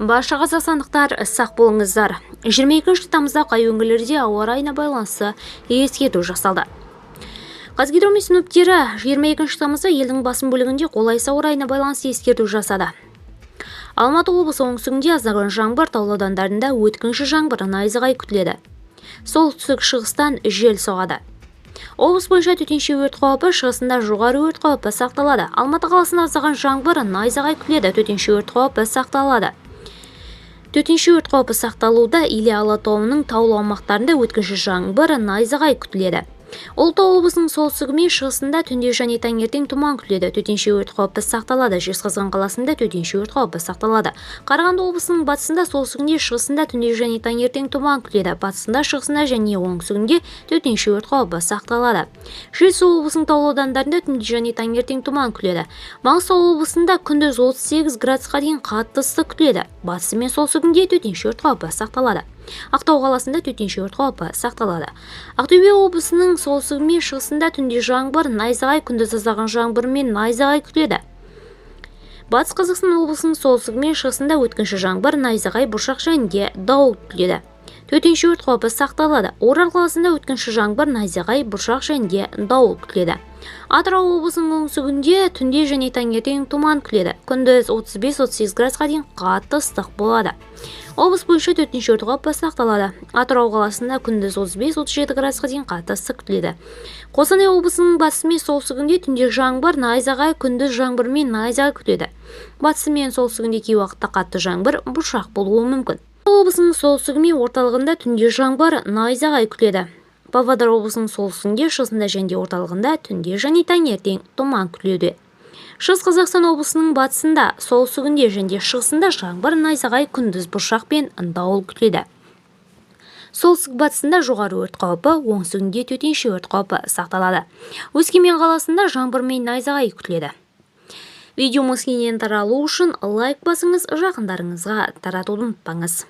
Барша қазақстандықтар сақ болыңыздар. 22 тамызда қай өңірлерде ауа райына байланысты ескерту жасалды. Қазгидромет синоптиктері 22 тамызда елдің басым бөлігінде қолайсыз ауа райына байланысты ескерту жасады. Алматы облысы оңтүстігінде аздаған жаңбыр, таулы аудандарында өткінші жаңбыр, найзағай күтіледі. Солтүстік шығыстан жел соғады. Облыс бойынша төтенше өрт қаупі, шығысында жоғары өрт қаупі сақталады. Алматы қаласында аздаған жаңбыр, найзағай күтіледі. Төтенше өрт қаупі сақталады. Төтенше өрт қаупі сақталуда. Іле Алатауының таулы аумақтарында өткінші жаңбыр, найзағай күтіледі. Ұлытау облысының солтүстігі мен шығысында түнде және таңертең тұман күтіледі. Төтенше өрт қаупі сақталады. Жезқазған қаласында төтенше өрт қаупі сақталады. Қарағанды облысының батысында, солтүстігінде, шығысында түнде және таңертең тұман күтіледі. Батысында, шығысында және оңтүстігінде төтенше өрт қаупі сақталады. Жетісу облысының таулы аудандарында түнде және таңертең тұман күтіледі. Маңғыстау облысында күндіз 38 градусқа дейін қатты ыстық күтіледі. Батысы мен солтүстігінде төтенше өрт қаупі сақталады. Ақтау қаласында төтенше өрт қаупі сақталады. Ақтөбе облысының солтүстігі мен шығысында түнде жаңбыр, найзағай, күндіз аздаған жаңбыр мен найзағай күтіледі. Батыс Қазақстан облысының солтүстігі мен шығысында өткінші жаңбыр, найзағай, бұршақ және дауыл күтіледі. Төтенше өрт қаупі сақталады. Орал қаласында өткінші жаңбыр, найзағай, бұршақ және дауыл күтіледі. Атырау облысының оңтүстігінде түнде және таңертең тұман күтіледі. Күндіз 35-38 градусқа дейін қатты ыстық болады. Облыс бойынша төтенше өрт қаупі сақталады. Атырау қаласында күндіз 35-37 градусқа дейін қатты ыстық күтіледі. Қостанай облысының батысы мен солтүстігінде түнде жаңбыр, найзағай, күндіз жаңбыр мен найзағай күтіледі. Батысы мен солтүстігінде кей уақытта қатты жаңбыр, бұршақ болуы мүмкін. Облысының солтүстігі мен орталығында түнде жаңбыр, найзағай күтіледі. Павлодар облысының солтүстігінде, шығысында және орталығында түнде және таңертең тұман күтілуде. Шығыс Қазақстан облысының батысында, солтүстігінде және шығысында жаңбыр, найзағай, күндіз бұршақ пен дауыл күтіледі. Солтүстік батысында жоғары өрт қаупі, оңтүстігінде төтенше өрт қаупі сақталады. Өскемен қаласында жаңбыр мен найзағай күтіледі. Видеомыз кеңінен таралу үшін лайк басыңыз, жақындарыңызға таратуды ұмытпаңыз.